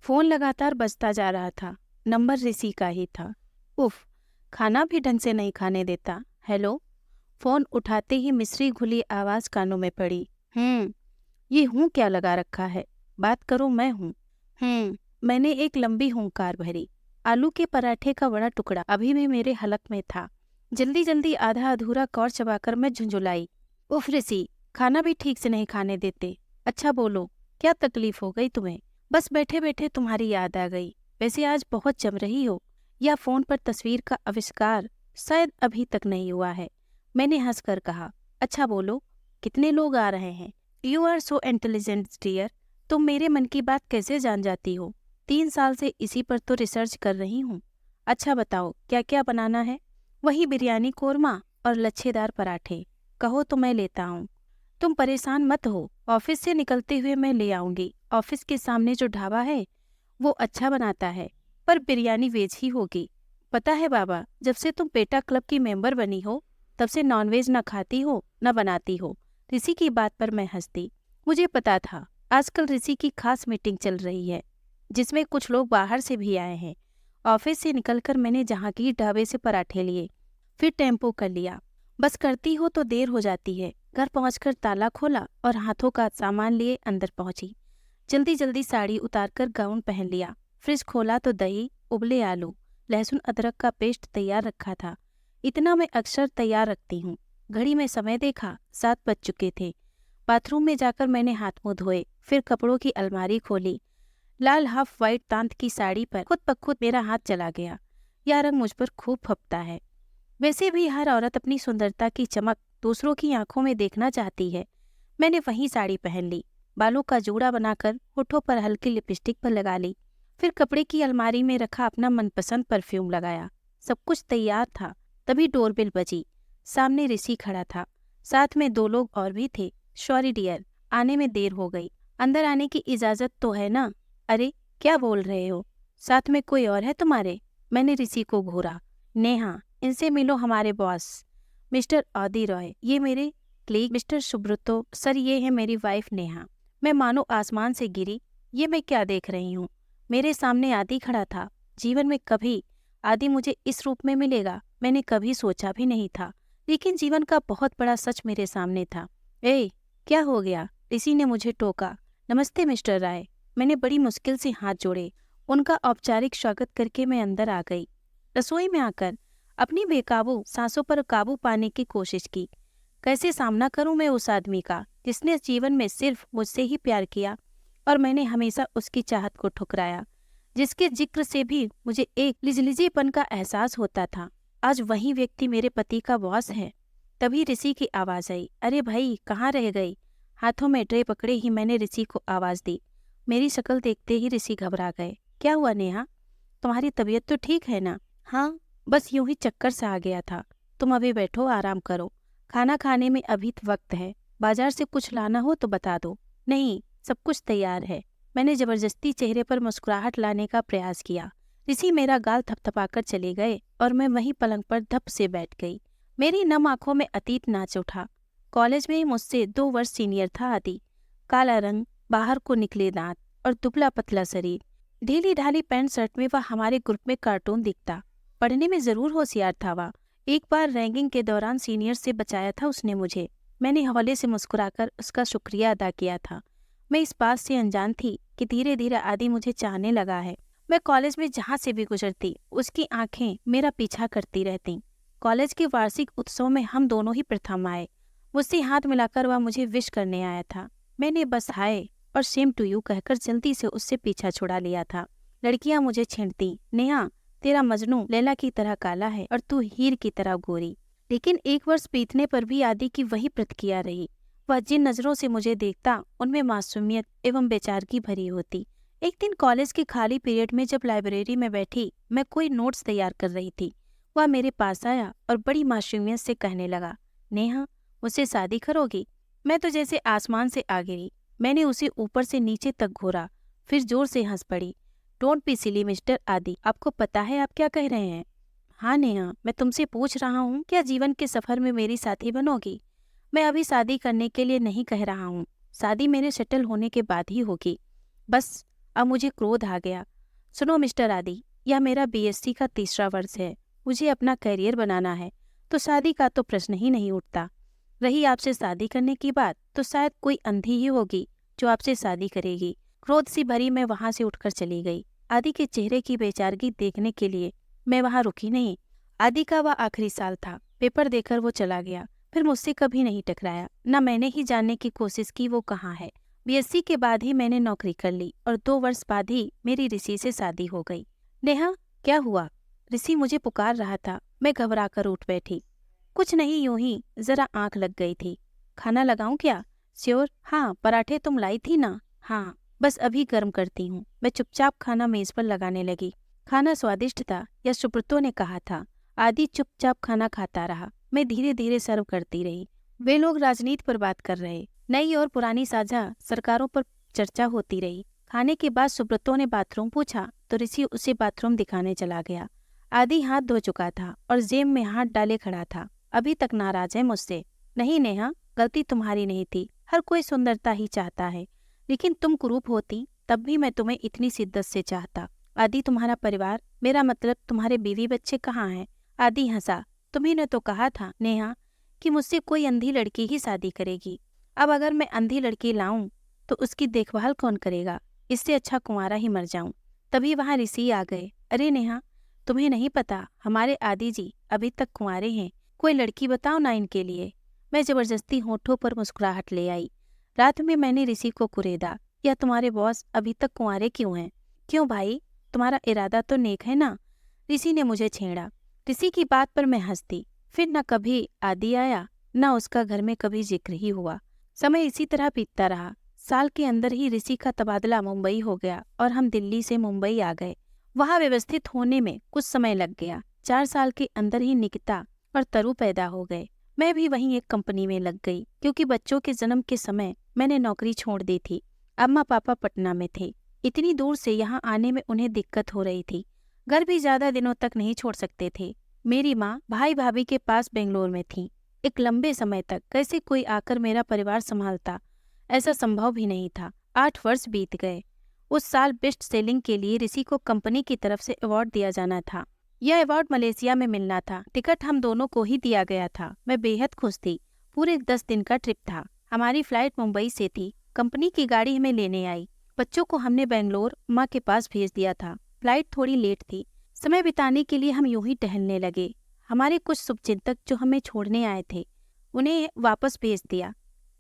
Phone लगातार बजता जा रहा था। नंबर ऋषि का ही था। उफ, खाना भी ढंग से नहीं खाने देता। हेलो। फोन उठाते ही मिश्री घुली आवाज कानों में पड़ी। ये हूँ क्या लगा रखा है? बात करो, मैं हूँ। मैंने एक लंबी हुंकार भरी। आलू के पराठे का बड़ा टुकड़ा अभी भी मेरे हलक में था। जल्दी जल्दी आधा अधूरा कौर चबाकर मैं झुंझुलाई। उफ ऋषि, खाना भी ठीक से नहीं खाने देते। अच्छा बोलो, क्या तकलीफ हो गई तुम्हें? बस बैठे बैठे तुम्हारी याद आ गई। वैसे आज बहुत जम रही हो। या फोन पर तस्वीर का आविष्कार शायद अभी तक नहीं हुआ है। मैंने हंसकर कहा। अच्छा बोलो, कितने लोग आ रहे हैं? You are so intelligent dear. तुम मेरे मन की बात कैसे जान जाती हो? 3 साल से इसी पर तो रिसर्च कर रही हूँ। अच्छा बताओ, क्या क्या बनाना है? वही बिरयानी कोरमा और लच्छेदार पराठे। कहो तो मैं लेता हूँ। तुम परेशान मत हो, ऑफिस से निकलते हुए मैं ले आऊंगी। ऑफिस के सामने जो ढाबा है वो अच्छा बनाता है, पर बिरयानी वेज ही होगी। पता है बाबा, जब से तुम पेटा क्लब की मेंबर बनी हो तब से नॉनवेज न खाती हो न बनाती हो। ऋषि की बात पर मैं हंसती। मुझे पता था आजकल ऋषि की खास मीटिंग चल रही है जिसमें कुछ लोग बाहर से भी आए हैं। ऑफिस से निकलकर मैंने जहांगीर ढाबे से पराठे लिए, फिर टेम्पो कर लिया। बस करती हो तो देर हो जाती है। घर पहुंचकर ताला खोला और हाथों का सामान लिए अंदर पहुंची। जल्दी जल्दी साड़ी उतारकर गाउन पहन लिया। फ्रिज खोला तो दही, उबले आलू, लहसुन अदरक का पेस्ट तैयार रखा था। इतना मैं अक्सर तैयार रखती हूँ। घड़ी में समय देखा, 7 बज चुके थे। बाथरूम में जाकर मैंने हाथ मुंह धोए, फिर कपड़ों की अलमारी खोली। लाल हाफ वाइट तांत की साड़ी पर खुद ब खुद मेरा हाथ चला गया। यह रंग मुझ पर खूब फपता है। वैसे भी हर औरत अपनी सुंदरता की चमक दूसरों की आंखों में देखना चाहती है। मैंने वही साड़ी पहन ली, बालों का जूड़ा बनाकर होठों पर हल्की लिपस्टिक पर लगा ली, फिर कपड़े की अलमारी में रखा अपना मनपसंद परफ्यूम लगाया। सब कुछ तैयार था, तभी डोरबेल बजी। सामने ऋषि खड़ा था, साथ में 2 लोग और भी थे। सॉरी डियर, आने में देर हो गई। अंदर आने की इजाजत तो है ना? अरे क्या बोल रहे हो? साथ में कोई और है तुम्हारे? मैंने ऋषि को घूरा। नेहा, इनसे मिलो, हमारे बॉस मिस्टर आदि रॉय। ये मेरे क्लीग मिस्टर सुब्रतो। सर, ये है मेरी वाइफ नेहा। मैं मानो आसमान से गिरी। ये मैं क्या देख रही हूँ? मेरे सामने आदि खड़ा था। जीवन में कभी आदि मुझे इस रूप में मिलेगा मैंने कभी सोचा भी नहीं था। लेकिन जीवन का बहुत बड़ा सच मेरे सामने था। ए, क्या हो गया? ऋषि ने मुझे टोका। नमस्ते मिस्टर राय। मैंने बड़ी मुश्किल से हाथ जोड़े। उनका औपचारिक स्वागत करके मैं अंदर आ गई। रसोई में आकर अपनी बेकाबू सांसों पर काबू पाने की कोशिश की। कैसे सामना करूं मैं उस आदमी का जिसने जीवन में सिर्फ मुझसे ही प्यार किया और मैंने हमेशा उसकी चाहत को ठुकराया, जिसके जिक्र से भी मुझे एक लिजलिजीपन का एहसास होता था। आज वही व्यक्ति मेरे पति का बॉस है। तभी ऋषि की आवाज आई। अरे भाई, कहाँ रह गई? हाथों में ट्रे पकड़े ही मैंने ऋषि को आवाज दी। मेरी शक्ल देखते ही ऋषि घबरा गए। क्या हुआ नेहा? तुम्हारी तबीयत तो ठीक है ना? हाँ, बस यूं ही चक्कर सा आ गया था। तुम अभी बैठो, आराम करो। खाना खाने में अभी वक्त है। बाजार से कुछ लाना हो तो बता दो। नहीं, सब कुछ तैयार है। मैंने जबरदस्ती चेहरे पर मुस्कुराहट लाने का प्रयास किया। ऋषि मेरा गाल थपथपाकर चले गए और मैं वहीं पलंग पर धप से बैठ गई। मेरी नम आंखों में अतीत नाच उठा। कॉलेज में मुझसे 2 वर्ष सीनियर था आदि। काला रंग, बाहर को निकले दांत और दुबला पतला शरीर। ढीली ढाली पैंट शर्ट में वह हमारे ग्रुप में कार्टून दिखता। पढ़ने में जरूर होशियार था वह। एक बार रैंकिंग के दौरान सीनियर से बचाया था उसने मुझे। मैंने हवाले से मुस्कुराकर उसका शुक्रिया अदा किया था। मैं इस बात से अनजान थी कि धीरे धीरे आदि मुझे चाहने लगा है। मैं कॉलेज में जहाँ से भी गुजरती उसकी आंखें मेरा पीछा करती रहती। कॉलेज के वार्षिक उत्सव में हम दोनों ही प्रथम आए। मुझसे हाथ मिलाकर वह मुझे विश करने आया था। मैंने बस हाय और सेम टू यू कहकर जल्दी से उससे पीछा छुड़ा लिया था। लड़कियां मुझे छेड़ती, नेहा तेरा मजनू लैला की तरह काला है और तू हीर की तरह गोरी। लेकिन 1 वर्ष बीतने पर भी आदि की वही प्रतिक्रिया रही। वह जिन नजरों से मुझे देखता उनमें मासूमियत एवं बेचारगी भरी होती। एक दिन कॉलेज के खाली पीरियड में जब लाइब्रेरी में बैठी मैं कोई नोट्स तैयार कर रही थी, वह मेरे पास आया और बड़ी मासूमियत से कहने लगा, नेहा मुझसे शादी करोगी? मैं तो जैसे आसमान से आ गिरी। मैंने उसे ऊपर से नीचे तक घूरा, फिर जोर से हंस पड़ी। डोंट बी सिली मिस्टर आदि, आपको पता है आप क्या कह रहे हैं? हाँ नेहा, मैं तुमसे पूछ रहा हूँ, क्या जीवन के सफर में मेरी साथी बनोगी? मैं अभी शादी करने के लिए नहीं कह रहा हूँ। शादी मेरे सेटल होने के बाद ही होगी। बस अब मुझे क्रोध आ गया। सुनो मिस्टर आदि, यह मेरा बीएससी का तीसरा वर्ष है। मुझे अपना करियर बनाना है, तो शादी का तो प्रश्न ही नहीं उठता। रही आपसे शादी करने की बात, तो शायद कोई अंधी ही होगी जो आपसे शादी करेगी। क्रोध सी भरी मैं वहां से उठकर चली गई। आदि के चेहरे की बेचारगी देखने के लिए मैं वहां रुकी नहीं। आदि का वह आखिरी साल था। पेपर देकर वो चला गया, फिर मुझसे कभी नहीं टकराया। न मैंने ही जानने की कोशिश की वो कहाँ है। बीएससी के बाद ही मैंने नौकरी कर ली और 2 वर्ष बाद ही मेरी ऋषि से शादी हो गई। नेहा, क्या हुआ? ऋषि मुझे पुकार रहा था। मैं घबरा कर उठ बैठी। कुछ नहीं, यूं ही जरा आंख लग गई थी। खाना लगाऊं क्या? श्योर। हाँ, पराठे तुम लाई थी ना? हाँ, बस अभी गर्म करती हूँ। मैं चुपचाप खाना मेज पर लगाने लगी। खाना स्वादिष्ट था, यह सुब्रतो ने कहा था। आदि चुपचाप खाना खाता रहा। मैं धीरे धीरे सर्व करती रही। वे लोग राजनीति पर बात कर रहे। नई और पुरानी साझा सरकारों पर चर्चा होती रही। खाने के बाद सुब्रतो ने बाथरूम पूछा तो ऋषि उसे बाथरूम दिखाने चला गया। आदि हाथ धो चुका था और जेब में हाथ डाले खड़ा था। अभी तक नाराज है मुझसे। नहीं नेहा, गलती तुम्हारी नहीं थी। हर कोई सुंदरता ही चाहता है, लेकिन तुम कुरूप होती तब भी मैं तुम्हें इतनी शिद्दत से चाहता। आदि, तुम्हारा परिवार, मेरा मतलब तुम्हारे बीवी बच्चे कहाँ हैं? आदि हंसा। तुम्ही ने तो कहा था नेहा कि मुझसे कोई अंधी लड़की ही शादी करेगी। अब अगर मैं अंधी लड़की लाऊं तो उसकी देखभाल कौन करेगा? इससे अच्छा कुंवारा ही मर जाऊं। तभी वहां ऋषि आ गए। अरे नेहा, तुम्हें नहीं पता, हमारे आदि जी अभी तक कुंवारे हैं। कोई लड़की बताओ ना इनके लिए। मैं जबरदस्ती होठों पर मुस्कुराहट ले आई। रात में मैंने ऋषि को कुरेदा, या तुम्हारे बॉस अभी तक कुंवारे क्यों हैं? क्यों भाई, तुम्हारा इरादा तो नेक है ना? ऋषि ने मुझे छेड़ा। ऋषि की बात पर मैं हंसती। फिर न कभी आदि आया, न उसका घर में कभी जिक्र ही हुआ। समय इसी तरह बीतता रहा। साल के अंदर ही ऋषि का तबादला मुंबई हो गया और हम दिल्ली से मुंबई आ गए। वहां व्यवस्थित होने में कुछ समय लग गया। 4 साल के अंदर ही निकिता और तरु पैदा हो गए। मैं भी वहीं एक कंपनी में लग गई, क्योंकि बच्चों के जन्म के समय मैंने नौकरी छोड़ दी थी। अम्मा पापा पटना में थे। इतनी दूर से यहाँ आने में उन्हें दिक्कत हो रही थी। घर भी ज्यादा दिनों तक नहीं छोड़ सकते थे। मेरी माँ भाई भाभी के पास बेंगलोर में थी। एक लंबे समय तक कैसे कोई आकर मेरा परिवार संभालता, ऐसा संभव भी नहीं था। 8 वर्ष बीत गए। उस साल बेस्ट सेलिंग के लिए ऋषि को कंपनी की तरफ से अवार्ड दिया जाना था। यह अवार्ड मलेशिया में मिलना था। टिकट हम दोनों को ही दिया गया था। मैं बेहद खुश थी। पूरे 10 दिन का ट्रिप था। हमारी फ्लाइट मुंबई से थी। कंपनी की गाड़ी हमें लेने आई। बच्चों को हमने बेंगलोर माँ के पास भेज दिया था। फ्लाइट थोड़ी लेट थी। समय बिताने के लिए हम यूं ही टहलने लगे। हमारे कुछ शुभचिंतक जो हमें छोड़ने आए थे, उन्हें वापस भेज दिया।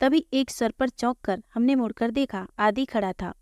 तभी एक स्वर पर चौंक कर हमने मुड़कर देखा। आदि खड़ा था।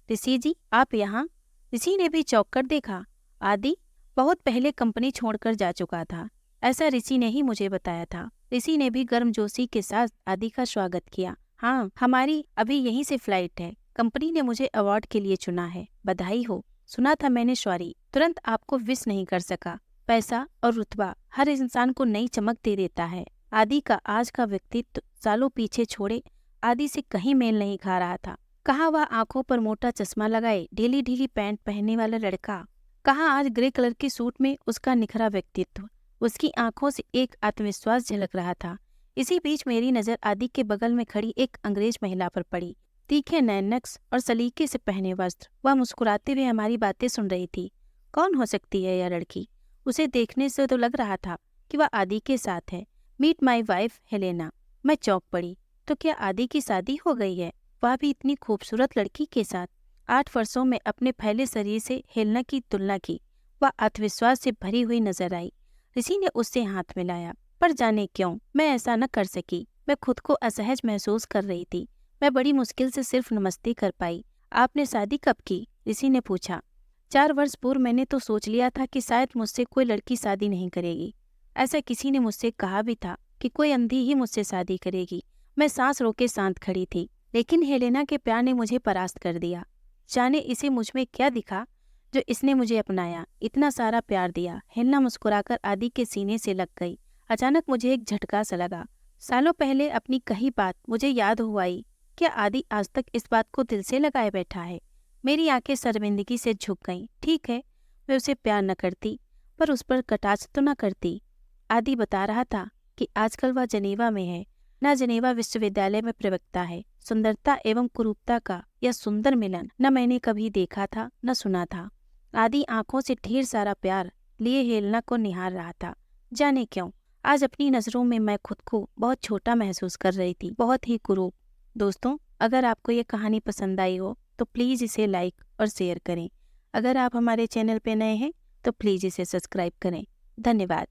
ऋषि जी, आप यहाँ? ऋषि ने भी चौंक कर देखा। आदि बहुत पहले कंपनी छोड़कर जा चुका था, ऐसा ऋषि ने ही मुझे बताया था। ऋषि ने भी गर्मजोशी के साथ आदि का स्वागत किया। हाँ, हमारी अभी यहीं से फ्लाइट है। कंपनी ने मुझे अवार्ड के लिए चुना है। बधाई हो। सुना था मैंने, सॉरी, तुरंत आपको विश नहीं कर सका। पैसा और रुतबा हर इंसान को नई चमक दे देता है। आदि का आज का व्यक्तित्व सालों पीछे छोड़े आदि से कहीं मेल नहीं खा रहा था। कहाँ वह आंखों पर मोटा चश्मा लगाए ढीली ढीली पैंट पहनने वाला लड़का, कहाँ आज ग्रे कलर के सूट में उसका निखरा व्यक्तित्व। उसकी आंखों से एक आत्मविश्वास झलक रहा था। इसी बीच मेरी नजर आदि के बगल में खड़ी एक अंग्रेज महिला पर पड़ी। तीखे नैनक्स और सलीके से पहने वस्त्र, वह मुस्कुराते हुए हमारी बातें सुन रही थी। कौन हो सकती है यह लड़की? उसे देखने से तो लग रहा था कि वह आदि के साथ है। Meet my wife Helena. मैं चौंक पड़ी। तो क्या आदि की शादी हो गई है? वह भी इतनी खूबसूरत लड़की के साथ। 8 वर्षों में अपने फैले शरीर से हेलेना की तुलना की। वह आत्मविश्वास से भरी हुई नजर आई। ऋषि ने उससे हाथ मिलाया, पर जाने क्यों मैं ऐसा न कर सकी। मैं खुद को असहज महसूस कर रही थी। मैं बड़ी मुश्किल से सिर्फ नमस्ते कर पाई। आपने शादी कब की? ऋषि ने पूछा। 4 वर्ष पूर्व मैंने तो सोच लिया था कि शायद मुझसे कोई लड़की शादी नहीं करेगी। ऐसा किसी ने मुझसे कहा भी था कि कोई अंधी ही मुझसे शादी करेगी। मैं सांस रोके शांत खड़ी थी, लेकिन हेलेना के प्यार ने मुझे परास्त कर दिया। जाने इसे मुझ में क्या दिखा जो इसने मुझे अपनाया, इतना सारा प्यार दिया। हेलेना मुस्कुराकर आदि के सीने से लग गई। अचानक मुझे एक झटका सा लगा। सालों पहले अपनी कही बात मुझे याद हो आई। क्या आदि आज तक इस बात को दिल से लगाए बैठा है? मेरी आंखें शर्मिंदगी से झुक गईं। ठीक है, मैं उसे प्यार न करती, पर उस पर कटाक्ष तो न करती। आदि बता रहा था कि आजकल वह जनेवा में है, न जनेवा विश्वविद्यालय में प्रवक्ता है। सुंदरता एवं कुरूपता का यह सुंदर मिलन न मैंने कभी देखा था न सुना था। आदि आंखों से ढेर सारा प्यार लिए हेलना को निहार रहा था। जाने क्यों आज अपनी नज़रों में मैं खुद को बहुत छोटा महसूस कर रही थी, बहुत ही कुरूप। दोस्तों, अगर आपको ये कहानी पसंद आई हो तो प्लीज़ इसे लाइक और शेयर करें। अगर आप हमारे चैनल पे नए हैं तो प्लीज़ इसे सब्सक्राइब करें। धन्यवाद।